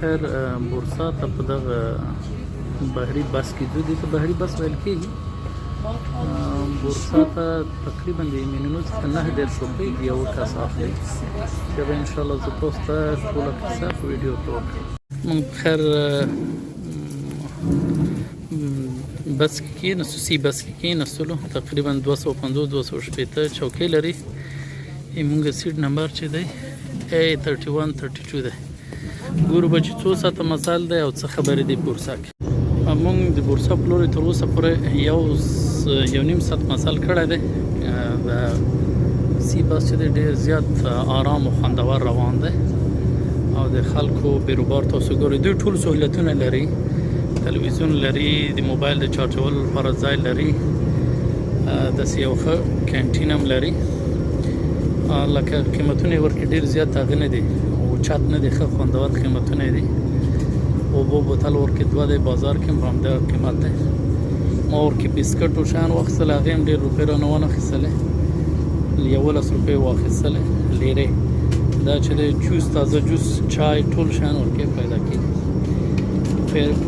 خیر بورسا ته په دغه بحري بس کې ځو، دې ته بحري بس ویل کېږي. بورسا ته تقریبا د ایمینونو څخه 9 روپۍ د یو کس اخلي، چې به انشاءالله زه تاسو ته ټوله کیسه په ویډیو کې وکړم. موږ خیر بس کې کېناستو، سی بس کې کېناستلو، تقریبا 250-260 چوکۍ لري. موږ سیټ نمبر چې دی A3132 دی. ګورو به چې څو ساعته مزل دی او څه خبرې دی بورسا کې. موږ د بورسا په لورې تر اوسه پورې یو نیم ساعت مزل کړی دی. د سی بس چې دی ډېر زیات آرام او خوندور روان دی او د خلکو بیروبار تاسو ګورئ. دوی ټول سهولتونه لري، تلویزیون لري، د موبایل د چارجولو لپاره ځای لري، داسې یو ښه کینټین هم لري. لکه قیمتونه یې ورکې ډېر زیات هغه نه دي، اوچت نه دي، ښه خوندور قیمتونه یې دي. اوبو بوتل ورکې 2 دی، بازار کې هم همدغه قیمت دی. ما ورکې بسکټ او شیان واخیستل، هغې هم ډېر روپۍ رانه وانه اخیستلې، 11 روپۍ واخیستلې لیرې. دا چې دی جوس، تازه جوس، چای، ټول شیان ورکې پیدا کېږي.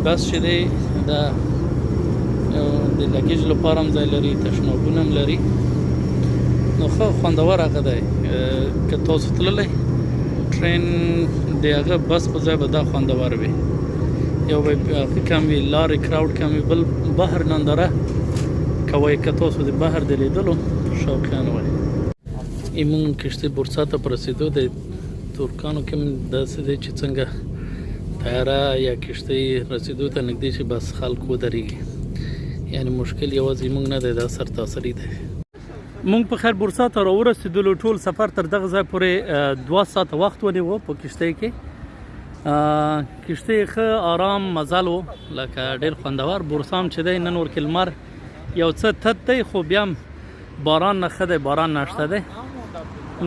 بس چې دی دا د لګیج لپاره هم ځای لري، تشنابونه هم لري. نو ښه خوندور هغه دی. که تاسو تللی ټرین د هغه بس په ځای به دا خوندور وي. یو به هغه کم وي، لارې کراوډ کم وي، بل بحر ننداره کوئ که تاسو د بحر د لیدلو شوقیان وئ. موږ کښتۍ بورسا ته په رسېدو د ترکانو کې هم داسې دی چې څنګه طیاره یا کښتۍ رسېدو ته نږدې شي بس خلک ودرېږي. یعنې مشکل یوازې موږ نه دی، دا سرتاسري دی. موږ په خیر بورسا ته راورسېدلو. ټول سفر تر دغه ځای پورې 2 ساعته وخت ونیو په کښتۍ کې. کښتۍ ښه آرام مزل و، لکه ډېر خوندور. بورسا هم چې دی نن ورکې لمر یو څه تت دی، خو بیا هم باران نه ښه دی، باران نشته دی.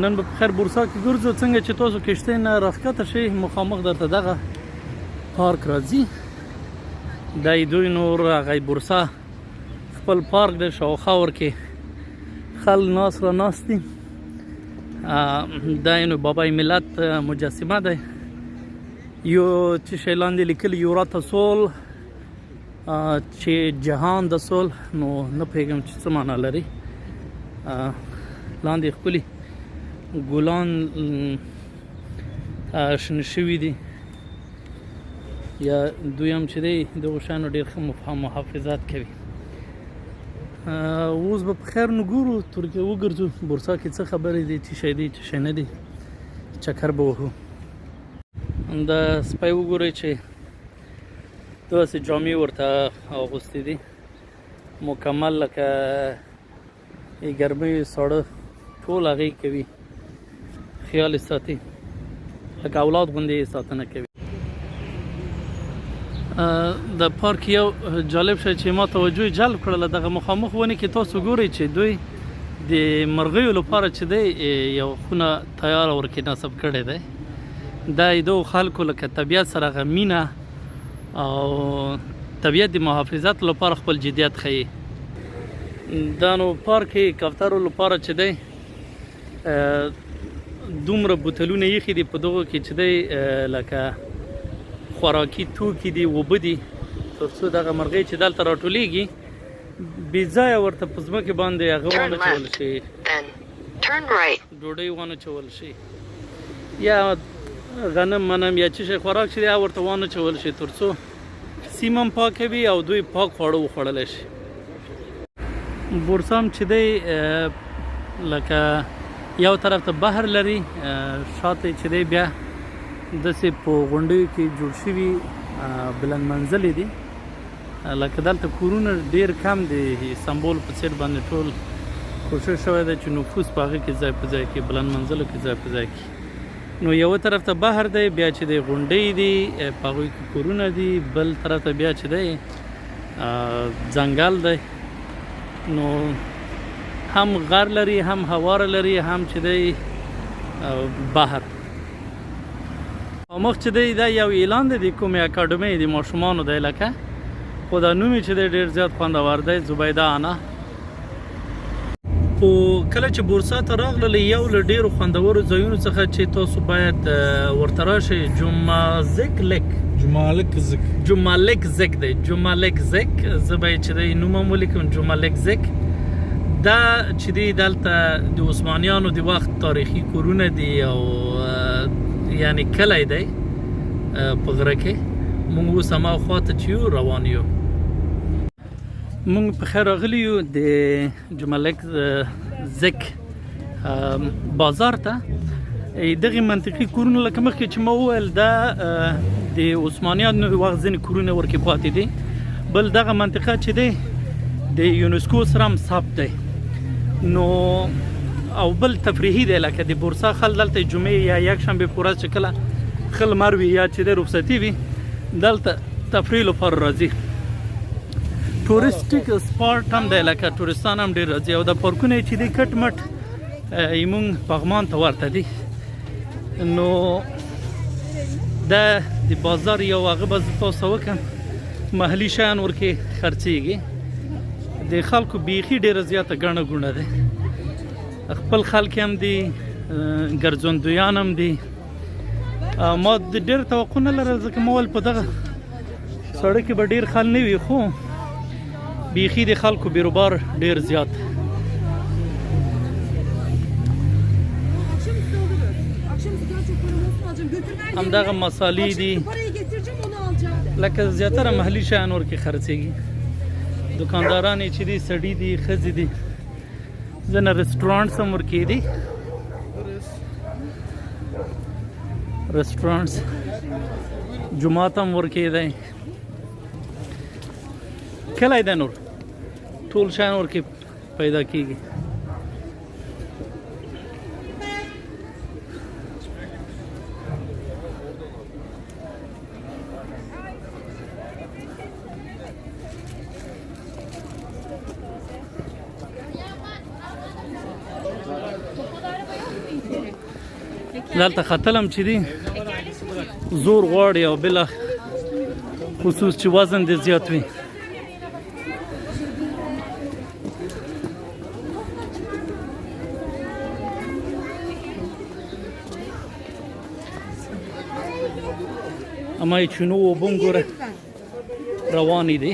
نن به په خیر بورسا کې ګرځو. څنګه چې تاسو کښتۍ نه راښکته شئ، مخامخ درته دغه پارک راځي. دی دوی نور هغه بورسا خپل پارک دی، شاوخوا ورکې خلک ناست را ناست دي. دا نو بابای ملت مجسمه دی. یو چې شی لاندې لیکلي یورات سول، چې جهان د سول. نو نه پوهېږم چې څه معنا لري. لاندې ښکلي ګلان شنه شوي دي، یا دوی هم چې دی دغو شیانو ډېر ښه محافظات کوي. اوس به په خیر نو ګورو، ترکیه وګرځو بورسا کې څه خبرې دي، څه شی دی، څه شی نه دی. چکر به وهو. دا سپی وګورئ چې داسې جامې ورته اغوستې دي، مکمل لکه ګرمۍ ساړه ټول هغې کوي، خیال یې ساتي، لکه اولاد غوندې یې ساتنه کوي. د پارک یو جالب شی چې ما توجه جلب کړله، دغه مخامخ ونې کې تاسو ګورئ چې دوی د مرغیو لپاره چې دی یو خونه تیاره ورکې نصب کړی دی. دا د دغو خلکو لکه طبیعت سره هغه مینه او طبیعت د محافظت لپاره خپل جدیت ښیي. دا نو پارک کې کوترو لپاره چې دی دومره بوتلونه ایښي دي په دغو کې چې دی لکه خوراکي توکي دي، اوبه دي، تر څو دغه مرغۍ چې دلته راټولیږي بې ځایه ورته په ځمکې باندې هغه وانچول شي، ډوډۍ وانچول شي، یا غنم منم یا چې شی خوراک چې دی ورته وانچول شي، تر څو سیمه هم پاکه وي او دوی پاک خواړه وخوړلی شي. بورسا هم چې دی لکه یو طرف ته بحر لري، شاته چې دی بیا داسې په غونډیو کې جوړ شوي بلند منزلې دي. لکه دلته کورونه ډېر کم دي، استانبول په څېر باندې ټول کوشش شوی دی چې نفوس په هغې کې ځای په ځای کې، بلند منزلو کې ځای په ځای کې. نو یوه طرف ته بحر دی، بیا چې دی غونډۍ دي، په هغوی کې کورونه دي، بل طرف ته بیا چې دی ځنګل دی. نو هم غر لري، هم هواره لري، هم چې دی بحر. مخ چې دی دا یو اعلان دی د کومې اکاډمۍ د ماشومانو دی، لکه خو دا نوم یې چې دی ډېر زیات خوندور دی، زبیده انا. خو کله چې بورسا ته راغلل یو له ډیرو خوندورو ځایونو څخه چې تاسو باید ورته راشئ جمالک زک دی جمالک زک زه به یې چې دی نوم هم ولیکم جمالک زک دا چې دی دلته د عثمانیانو د وخت تاریخي کورونه دي او یعنی کلی دی په غره کې موږ اوس هماخوا ته چې یو روان یو موږ په خیر راغلي یو د جمالک زک بازار ته دغه منطقي کورونه لکه مخکې چې ما وویل دا د عثمانیانو د وخت ځینې کورونه ورکې پاتې دي بل دغه منطقه چې دی د یونسکو سره هم ثبت دی نو او بل تفریحي دی لکه د بورسا خل دلته جمعې یا یکشنبې په ورځ چې کله خل مر وي یا چې د رخصتي وي دلته تفریح لپاره راځي ټوریسټیک سپاټ هم دی لکه ټوریستان هم ډېر راځي او د پارکونه چې دی کټ مټ زموږ پغمان ته ورته دي نو دا د بازار یو هغه به زه تاسو وکړم محلي شیان ورکې خرڅېږي د خلکو بیخي ډېره زیاته ګڼه ګوڼه ده خپل خلک هم دي ګرځندویان هم دي ما ډېر توقع نه لرل ځکه ما ویل په دغه سړک کې به ډېر خل نه وي خو بیخي د خلکو بیروبار ډېر زیات همدغه مسالې دي لکه زیاتره محلي شیان ورکې خرڅېږي دکانداران چې دي سړي دي ښځې دي ځینې رسټورانټس هم ورکې دي رسټورانټس جومات هم ورکې دی کلی دی نور ټول شیان ورکې پیدا کېږي دلته ختلم چې دی زور غواړي او بلا خصوص چې وزن دې زیات وي اما یې چونو اوبه هم ګوره روانې دي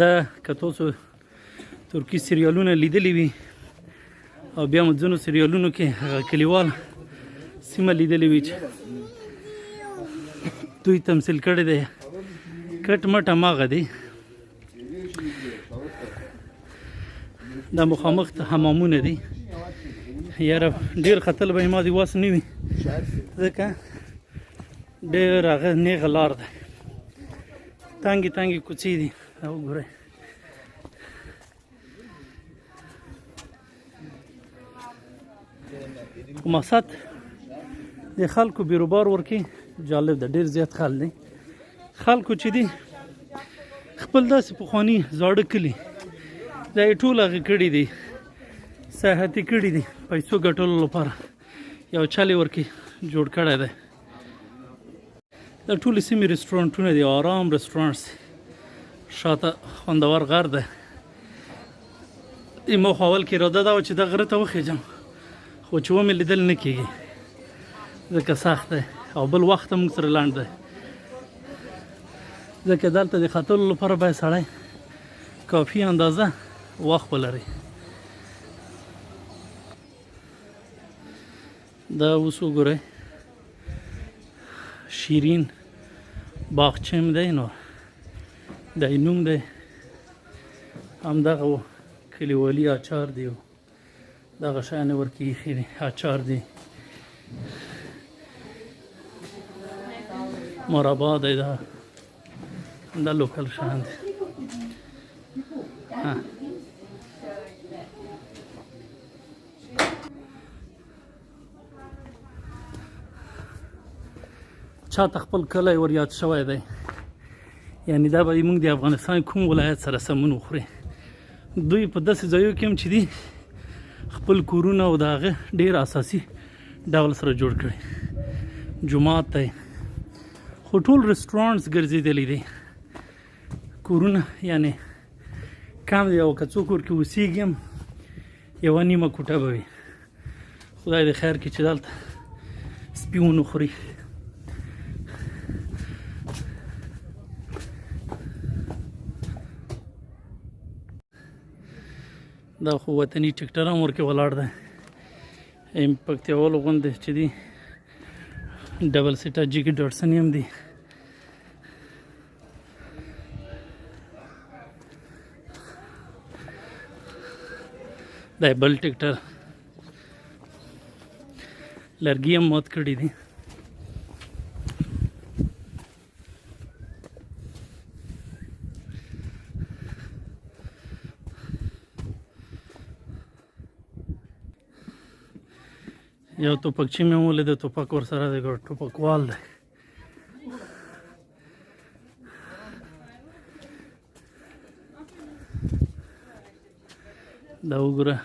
دا که تاسو ترکي سریالونه لیدلی وي او بیا مو ځینو سریالونو کې هغه کلیوال سیمه لیدلی وي چې دوی تمثیل کړی دی کټ مټ هماغه دی دا مخامخ حمامونه دي یاره ډېر ختل به ما دې واس نه وي ځکه ډېر هغه نیغه لار ده تانګې تانګې کوڅې دي دا وګورئ خو مقصد د خلکو بیروبار ورکې جالب ده ډېر زیات خلک دی خلکو چې دي خپل داسې پخواني زاړه کلي دا یې ټول هغه کړي دي سیاحتي کړي دي پیسو ګټلو لپاره یو چل یې ورکې جوړ کړی دی دا ټولې سیمې رسټورانټونه دي آرام رسټورانټس شاته خوندور غر ده ما خو اول کې اراده دا وه چې دا غره ته وخیږم خو چې ومې لیدل نه کېږي ځکه سخت دی او بل وخت هم موږ سره لنډ دی ځکه دلته د ختلو لپاره باید سړی کافي اندازه وخت ولري دا اوس وګورئ شیرین باغچه م دی نو دا یې نوم دی همدغه کلیوالي اچار دی دغه شیان یې ورکې ایښي دي اچار دی مربا دی دا لوکل شیان دی چاته خپل کلی ور یاد شوی دی یعنی دا به موږ د افغانستان کوم ولایت سره سمون وخوري دوی په داسې ځایو کې هم چې دي خپل کورونه او د هغه ډېر اساسي ډول سره جوړ کړي جومات دی خو ټول رستورانټس ګرځېدلی دی کورونه یعنې کم دی او که څوک ورکې اوسېږي هم یوه نیمه کوټه به وي خدای دې خیر کړي چې دلته سپي ونه خوري دا خو وطني ټکټر هم ورکې ولاړ دی پکتیاوالو غوندې چې دي ډبل سیټه جیکې ډاټسن هم دي دا بل ټکټر لرګي هم مات کړي دي یو ټوپکچی مې ولید ټوپک ورسره دی ټوپکوال دی دا وګوره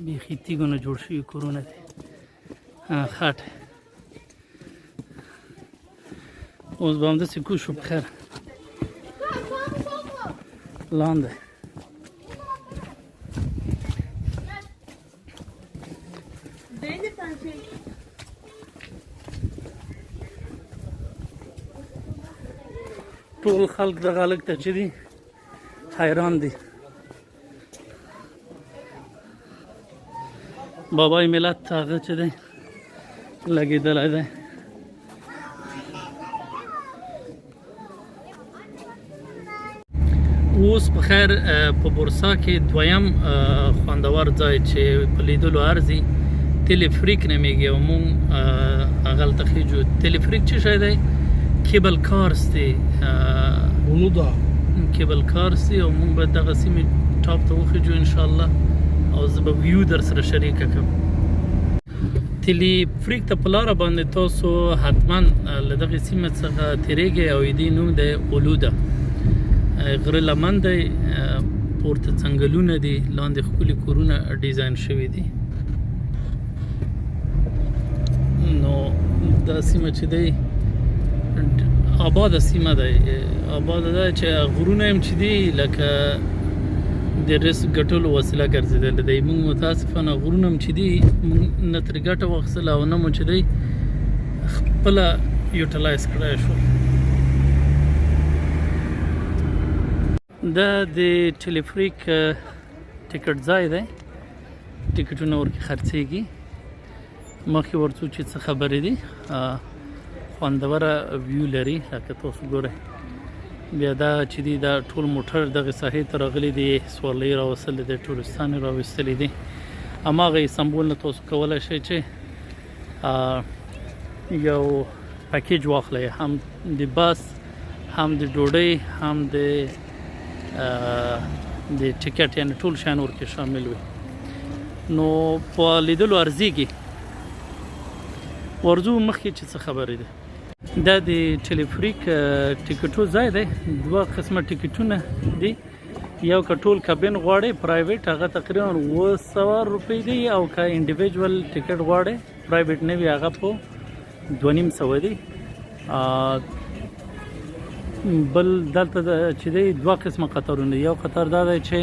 بیخي تیږو نه جوړ شوي کورونه دي خټ اوس به همداسې کوز شو په خیر لاندې ټول خلک دغه هلک ته چې دي حیران دي بابای ملت هغه چې دی لګېدلی دی اوس په خیر په بورسا کې دویم خوندور ځای چې په لیدلو ارزي تلیفریک نومیږي او مونږ هغه هلته خیجو تلیفریک څه شی دی کیبل کارز دی کیبل کارز دی او مونږ به دغه سیمې ټاپ ته وخیجو انشاءالله او زه به ویو در سره شریکه کړم تلیفریک ته په لاره باندې تاسو حتما له دغې سیمې څخه تېرېږئ او د دې نوم دی اولوده غره لمن دی پورته څنګلونه دي لاندې ښکلي کورونه ډیزاین شوي دي نو دا سیمه چې دی آباده سیمه دی آباده ده چې غرونه هم چې دي لکه د رزق ګټلو وسیله ګرځېدلې دی موږ متاسفانه غرونه هم چې دي نه ترې ګټه واخیستله او نه مو چې دی خپله یوټیلایز کړی شو دا د ټلیفریک ټیکټ ځای دی ټیکټونه ورکې خرڅېږي مخکې ورڅو چې څه خبرې دي خوندوره ویو لري لکه تاسو ګورئ بیا دا چې دي دا ټول موټر دغه ساحې ته راغلي دي سوارلۍ راوستلې دي ټورستان یې راویستلي دي هماغه سمبول نه تاسو کولی شئ چې یو پکیج واخلئ هم د بس هم د ډوډۍ هم د ټیکټ یعنې ټول شیان ورکې شامل وي نو په لیدلو ارزیږي ورځو مخکې چې څه خبرې دي دا د ټلیفریک ټیکټو ځای دی دوه قسمه ټیکټونه دي یو که ټول کابین غواړئ پرایویټ هغه تقریبا 200 روپۍ دی او که انډیویجول ټیکټ غواړئ پرایویټ نه وي هغه په 2500 دی بل دلته چې دی دوه قسمه قطارونه یو قطار دا دی چې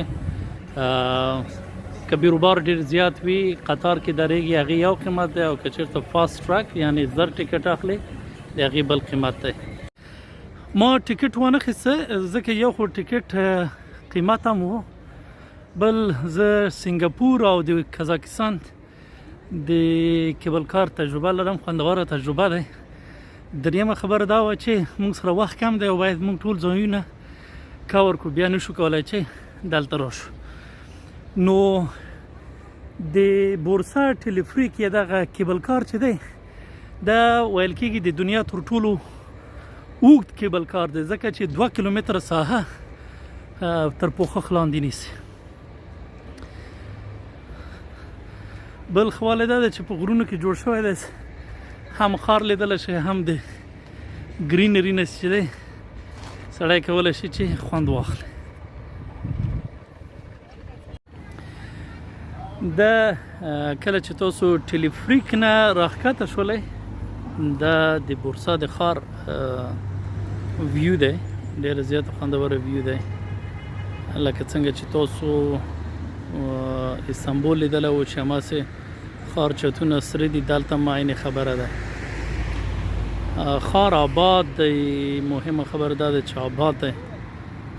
که بیروبار ډېر زیات وي قطار کې درېږي هغې یو قیمت دی او که چېرته فاست ټرک یعنې زر ټیکټ اخلي د هغې بل قیمت دی ما ټیکټ وانه خیسته ځکه یو خو ټیکټ قیمت هم و بل زه سنګاپور او د کازاکستان د کیبل کار تجربه لرم خوندوره تجربه دی دریمه خبره دا وه چې موږ سره وخت کم دی او باید موږ ټول ځایونه کور کړو بیا نشو کولی چې دلته راشو نو د بورسا ټلیفریک یا دغه کیبل کار چې دی دا ویل کېږي د دنیا تر ټولو اوږد کیبل کار دی ځکه چې 2 کیلومتره ساحه تر پوښښ لاندې نیسي بل خواله دا ده چې په غرونو کې جوړ شوی دی هم خار لیدلی شي هم د ګرینري نه چې دی سړی کولی شي چې خوند واخلي دا کله چې تاسو ټلیفریک نه راښکته شولئ دا د بورسا د ښار ویو دی ډېره زیاته خوندوره ویو دی لکه څنګه چې تاسو استانبول لیدلی و چې هماسې ښار چتونه سره دي دلته هم عین خبره ده ښار آباد دی مهمه خبره دا ده چې آباد دی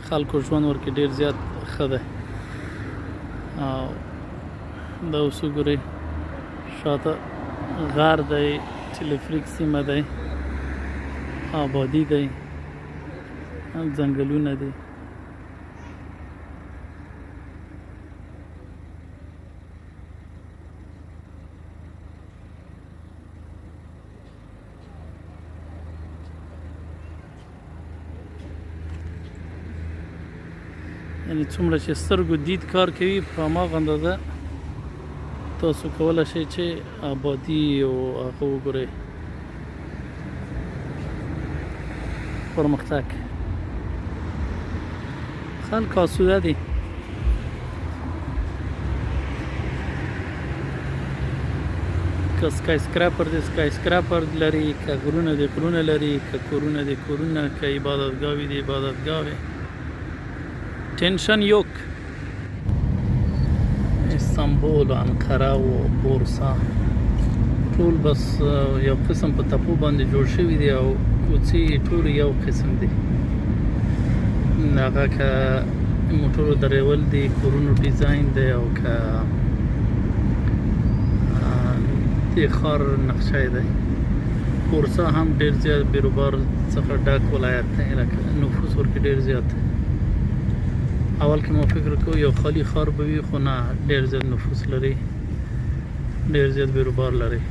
خلکو ژوند ورکې ډېر زیات ښه دی دا اوس وګورئ شاته غر دی ټلیفریک سیمه دی آبادي دی ځنګلونه دي یعنې څومره چې سترګو دید کار کوي په هماغه اندازه تاسو کولی شئ چې آبادي او هغه وګورئ پرمختګ خلک آسوده دي که سکای سکراپر دی سکای سکراپر لري که غرونه دی غرونه لري که کورونه دی کورونه که عبادتګاوې دی عبادتګاوې ټینشن یوک استانبول انقره و بورسا ټول بس یو قسم په تپو باندې جوړ شوي دي او کوڅې ټول یو قسم دي هغه که موټرو درول دي کورونو ډیزاین دی او که د ښار نقشه دی بورسا هم ډېر زیات بیروبار څخه ډک ولایت دی لکه نفوس ورکې ډېر زیات دی اول کې ما فکر کوم یو خالی ښار به وي خو نه ډېر زیات نفوس لري ډېر زیات بیروبار لري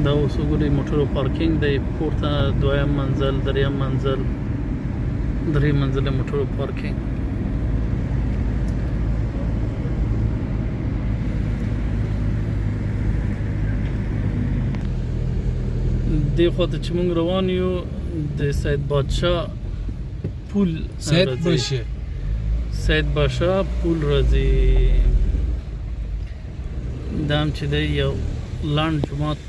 دا اوس وګورئ موټرو پارکینګ دی پورته دویم منزل دریم منزل درې منزله موټرو پارکینګ دې خواته چې موږ روان یو د سید بادشاه پول سید بادشاه پول راځي دا هم چې دی یو لنډ جومات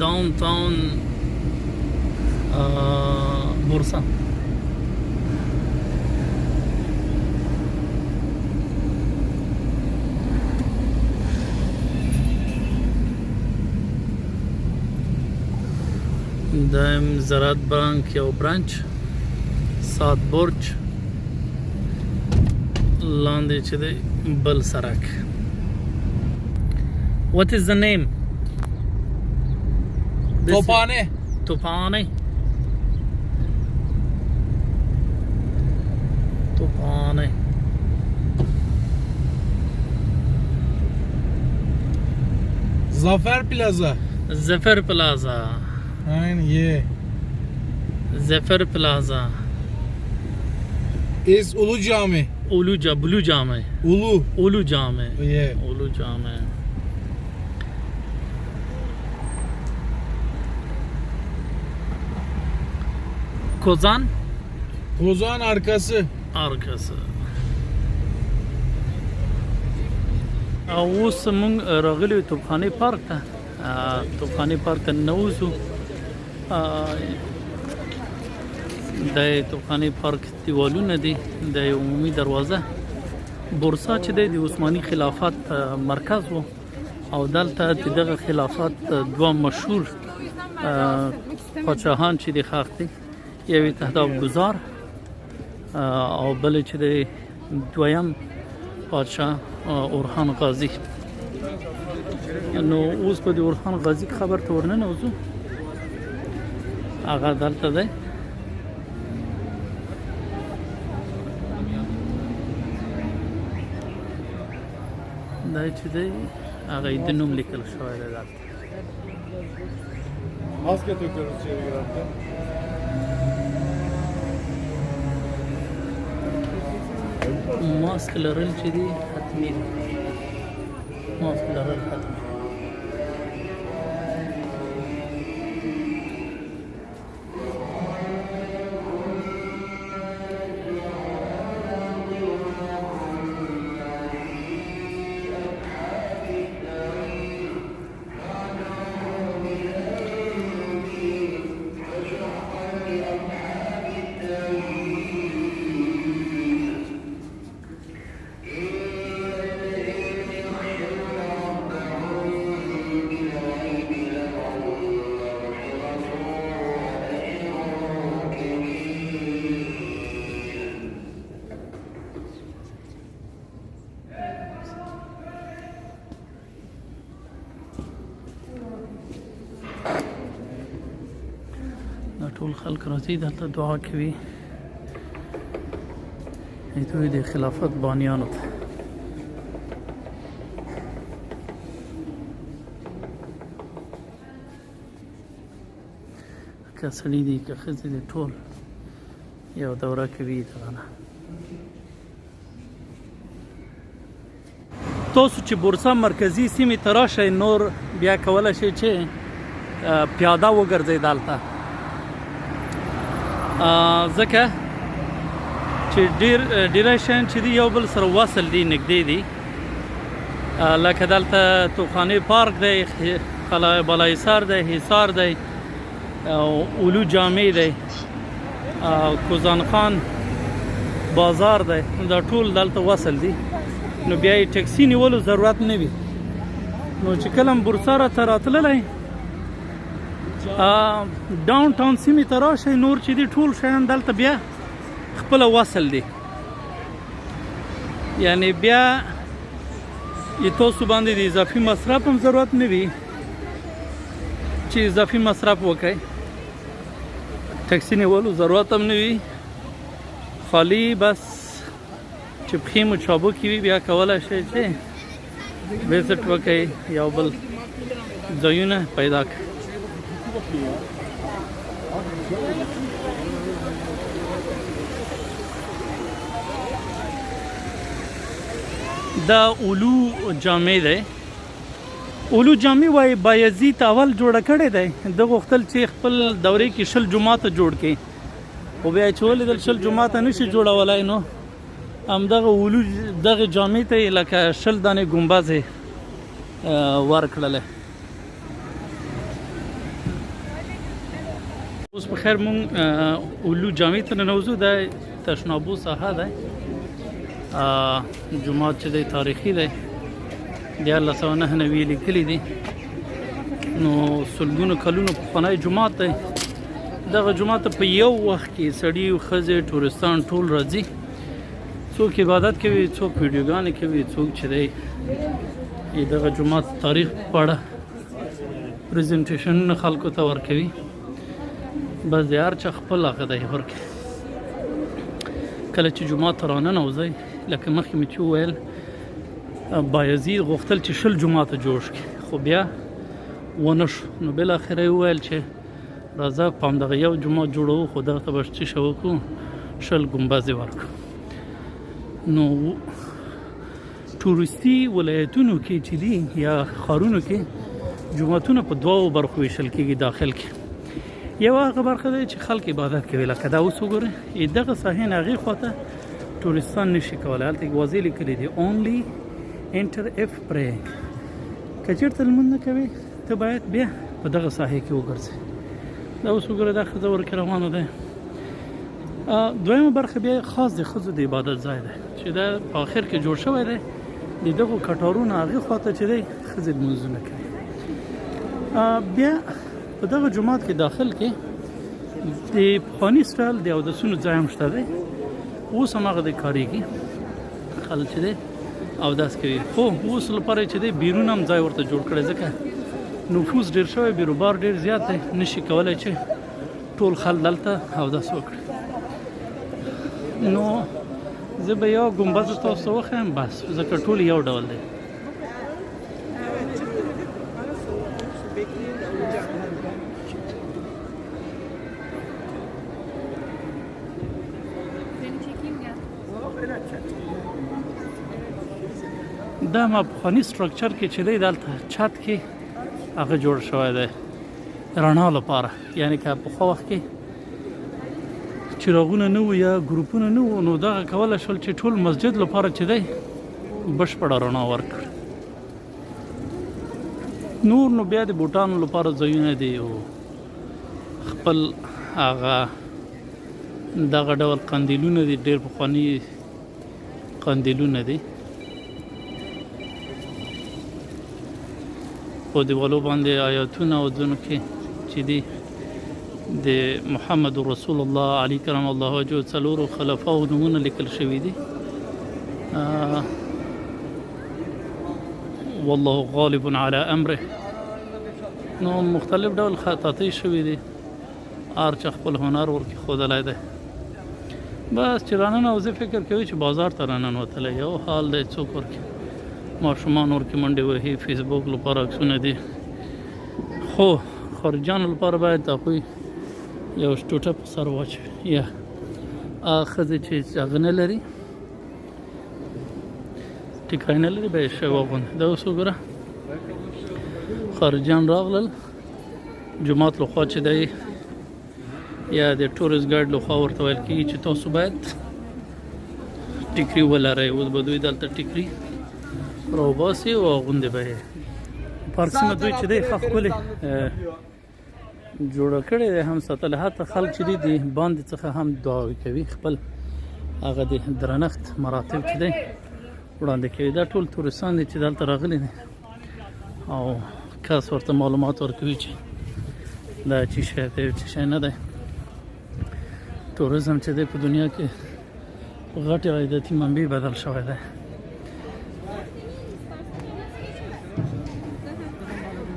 downtown Bursa دایم زراعت بانک یو برانچ سات برج لاندې چې دی بل سرک what is the name Tophane. Tophane. Tophane. Zafer Plaza. Zafer Plaza. Aynen ye. Zafer Plaza. Is Ulu Cami. Blue Cami. Ulu Cami. Yeah. Ulu Cami. Kozan arkası. اوس موږ راغلي توپخانه پارک ته توپخانه پارک ته نوځو د توپخانه پارک دیوالونه دي د عمومي دروازه بورسا چې د عثماني خلافت مرکز وو او دلته دغه خلافت دوه مشهور پاچاهان چې د خاخ دي یوې تهداب گزار او بل چې د دویم پادشاه اورخان غازی نو اوس په د اورخان غازی خبر ته ورننوځو هغه دلته دی دا چې دی هغه د نوم لیکل شوی دی دلته. Maske takıyoruz içeri girerken. ماسک لرل چې دی حتمي دی. ماسک لرل حتمي. دا ټول خلک راځي دلته دعا کوي دوی د خلافت بانیانو ته. که سړي دي که ښځې دي ټول یو دوره کوي دغه نه. تاسو چې بورسا مرکزي سیمې ته راشئ نور بیا کولی شئ چې پیاده وګرځئ دلته ځکه چې ډیری شیان چې دي یو بل سره وصل دي نږدې دي لکه دلته توخانې پارک دی بالاحصار دی حصار دی اولو جامع دی کوزان خان بازار دی دا ټول دلته وصل دي نو بیا یې ټکسي نیولو ضرورت نه وي. نو چې کله بورسا راته راتللی ډاون ټاون سیمې ته راشئ نور چې دي ټول شیان دلته بیا خپله وصل دي یعنی بیا یې تاسو باندې د اضافي مصرف هم ضرورت نه وي چې اضافي مصرف وکړئ ټکسي نیولو ضرورت هم نه وي خالي بس چې پښې مو چابکې وي بیا کولی شئ چې وزټ وکړئ یو بل ځایونه پیدا کړئ. دا اولو جامع دی اولو جامع وایي بایزید اول جوړه کړې دی ده غوښتل چې خپل دورې کې 60 جوماته جوړ کړي خو بیا چې ولیدل 60 جوماته نشي جوړولی نو همدغه اولو دغه جامع ته یې لکه 60 دانې ګمبزې ورکړلی. اوس په خیر مونږ اولو جامع ته ننوځو دا تشنابو ساحه دی جومات چې دی تاریخي دی 1999 لیکلي دي نو سلګونو کلونو پخوانی جومات دی. دغه جومات په یو وخت کې سړي ښځې ټورستان ټول راځي څوک عبادت کوي څوک ویډیوګانې کوي څوک چې دی دغه جومات تاریخ په اړه پریزنټیشنونه خلکو ته ورکوي بس د هر چا خپل هغه دی ورکوي. کله چې جومات ته راننوځئ لکه مخکې مې چې وویل بایزید غوښتل چې 60 جوماته جوړ کړي خو بیا ونه شو نو بالاخره یې وویل چې راځه په همدغه یو جومات جوړوو خو دغه ته به څه شی وکړو 60 ګمبزې ورکړو. نو ټوریستي ولایتونو کې چې دي یا ښارونو کې جوماتونه په دوو برخو ویشل کېږي داخل کې یو هغه برخه دی چې خلک عبادت کوي لکه دا اوس وګورئ دغه ساحې نه هغې خواته ټورستان نشي کولی هلته یې واضح لیکلي دي only enter if praying که چېرته لمونځ نه کوې ته باید بیا په دغه ساحې کې وګرځې. دا اوس وګوره دا ښځه ورکې روانه دی. دویمه برخه بیا خاص د ښځو د عبادت ځای دی چې دا په آخر کې جوړ شوی دی د دغو کټارونو هغې خواته چې دی ښځې لمونځونه کوي. بیا په دغه جومات کې داخل کې د پخواني سټایل د اودسونو ځای هم شته دی اوس هم هغه دی کارېږي خلک چې دی اودس کوي خو اوس لپاره چې دی بیرون هم ځای ورته جوړ کړی ځکه نفوس ډېر شوی بیروبار ډېر زیات دی نشي کولی چې ټول خلک دلته اودس وکړي. نو زه به یو ګمبز تاسو ته وښیم بس ځکه ټول یو ډول دی دا ما پخواني سټرکچر کې چې دی دلته چت کې هغه جوړ شوی دی رڼا لپاره، یعنی که پخوا وخت کې چراغونه نه وو یا ګروپونه نه وو نو دغه کولی شول چې ټول مسجد لپاره چې دی بشپړه رڼا ورکړي. نور نو بیا د بوټانو لپاره ځایونه دي او خپل هغه دغه ډول قندیلونه دي، ډېر پخواني قندیلونه دي په دیوالو باندې آیاتونه او ځینو کې چې دي د محمد رسول الله علی کرم الله وجهه څلورو خلفاو نومونه لیکل شوي دي. والله غالب علی امره. نو مختلف ډول خطاطۍ شوي دي، هر چا خپل هنر ورکې ښودلی دی. بس چې راننه زه فکر کوي چې بازار ته راننوتلی یو حال دی، څوک ورکې ماشومان ورکې منډې وهي، فیسبوک لپاره عکسونه دي، خو خارجیانو لپاره باید هغوی یو ټوټه په سر واچوي یا ښځې چې هغه نه لري ټیکری نه لري به یې شی واغوندي. دا اوس وګوره خارجیان راغلل جومات لخوا چې دی یا د ټورست ګایډ لخوا ورته ویل کېږي چې تاسو باید ټیکري ولرئ. اوس به دوی دلته ټیکري راوباسي او اغوندې به یې. پارک سیمه دوی چې دی ښه ښکلې جوړه کړې دی، هم ساتله، حتی خلک چې دي د باندې څخه هم دعاوې کوي، خپل هغه د درنښت مراتب چې دی وړاندې کوي. دا ټول تورستان دي چې دلته راغلي دي او کس ورته معلومات ورکوي چې دا چې شی دی چې شی نه دی. توریزم چې دی په دنیا کې غټې عایداتي منبع بدل شوی دی.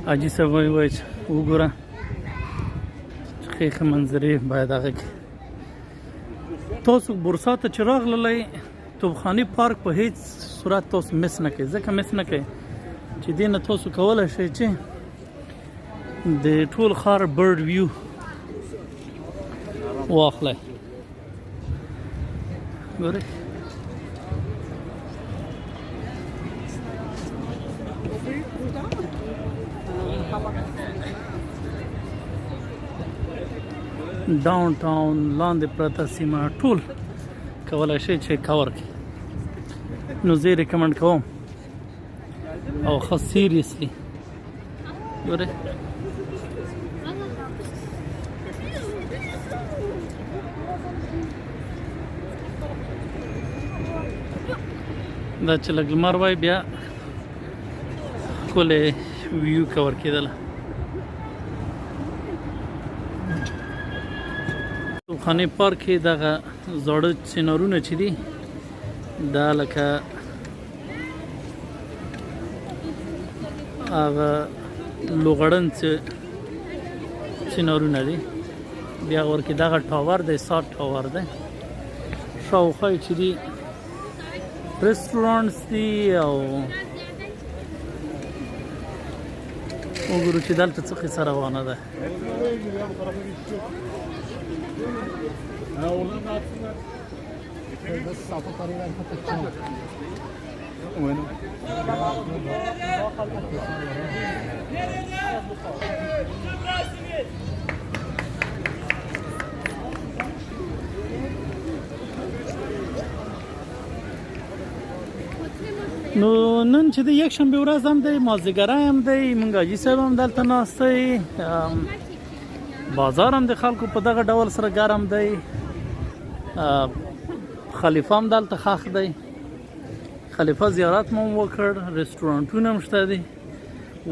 حاجي صاحب وایي چې وګوره ښې منظرې باید هغه کې تاسو بورسا ته چې راغللی توبخاني پارک په هیڅ صورت تاسو مس نه کوئ، ځکه مس نه کوئ چې دې نه تاسو کولی شئ چې د ټول ښار برډ ویو واخلئ. ګورئ ډاون ټاون لاندې پرته سیمه ټول کولی شئ چې کور کړي. نو زه یې ریکمنډ کوم او ښه سیریسلی ګورئ دا چې لږ لمر وای بیا ښکلی ویو کور کېدله. توبخانې پارک کې دغه زاړه چنارونه چې دي دا لکه هغه لوغړن چنارونه دي، بیا ورکې دغه ټاور دی، سات ټاور دی، شاوخوا یې چې دي ریسټورانټس دي او وګورو چې دلته څه قصه روانه ده. نو نن چې د یکشنبې ورځ هم دی، مازدیګری هم دی، مونږ حاجي صاحب هم دلته ناست دی، بازار هم د خلکو په دغه ډول سره ګرم دی، خلیفه هم دلته ښخ دی، خلیفه زیارت مو وکړ، رستورانټونه هم شته دي.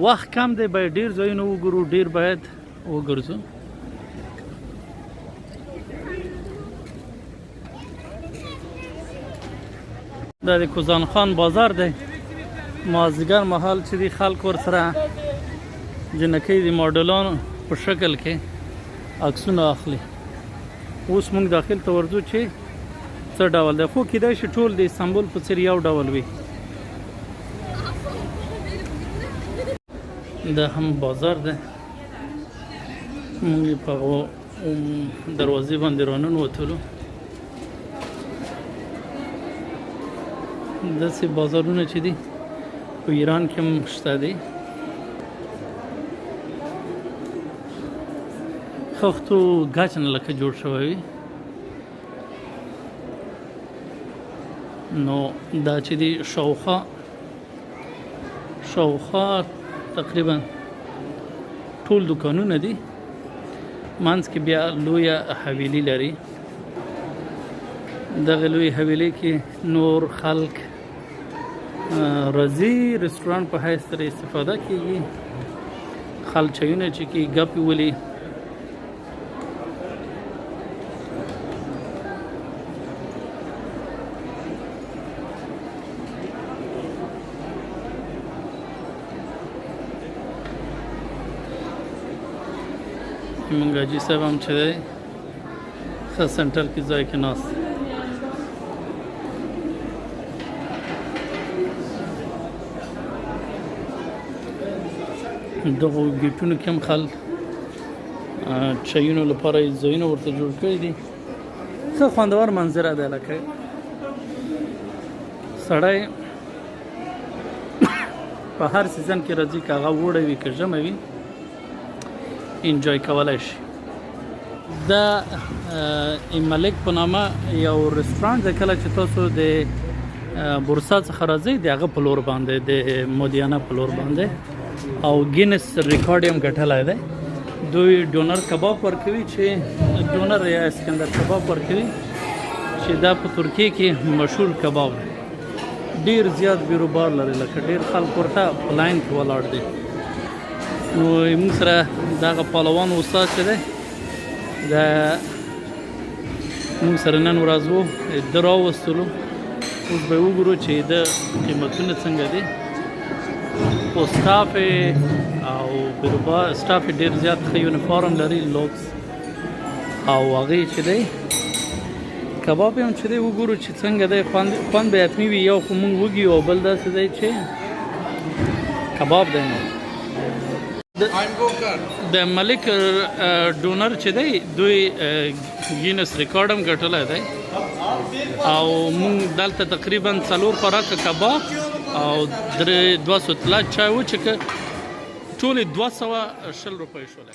وخت کم دی، باید ډیر ځایونه وګورو، ډیر باید وګرځو. دا د کوزان خان بازار دی، مازدیګر مهال چې دی خلک ورسره جنکۍ د ماډلانو په شکل کې عکسونه اخلي. اوس موږ داخل ته ورځو چې څه ډول دی، خو کیدای شي ټول د استانبول په څیر یو ډول وي. دا هم بازار دی، موږ په دروازې باندې راننوتلو. داسې بازارونه چې دي په ایران کې هم شته دی. خښتو ګاچ نه لکه جوړ شوی وي. نو دا چې دی شاوخوا تقریبا ټول دوکانونه دي. منځ کې بیا لویه حویلي لري. دغه لوی حویلي کې نور خلک راځي، رستورانت په حیث سره استفاده کیږي، خلک چایونه چکي، ګپې ولي. مونږ حاجي صاحب هم چې دی ښه سنټر کې ځای کې ناست. دغو ګیټونو کې هم خلک چایونو لپاره یې ځایونه ورته جوړ کړي دي. ښه خوندور منظره ده. لکه سړی په هر سیزن کې راځي، که هغه وړی وي که ژمی وي، انجوای کولی شي. دا ملک په نامه یو رستورانت دی. کله چې تاسو د بورسا څخه راځئ د هغه په لور باندې، د مودیانه په لور باندې، او گینس ریکارډ هم ګټلی دی. دوی ډونر کباب ورکوي، چې ډونر یا اسکندر کباب ورکوي، چې دا په ترکیه کې مشهور کباب دی. ډیر زیات بیروبار لري، لکه ډیر خلک ورته په لاین کې ولاړ دي. نو موږ سره دغه پهلوان استاد چې دی دا موږ سره نن ورځ و، ده راوستلو. اوس به وګورو چې د قیمتونه څنګه دي. خو سټاف او بیروبار سټاف ډیر زیات ښه یونیفارم لري، لوکس. او هغې چې دی کباب هم چې دی وګورو چې څنګه دی. خوند به حتمي وي. یو خو موږ وږي او بل داسې دی چې کباب دی. نو د ملک ډونر چې دی دوی گینس ریکارډ هم ګټلی دی. او موږ دلته تقریبا 4 خوراکه کباب او 200 طلا چای وچکه، ټولې 220 روپۍ شولې.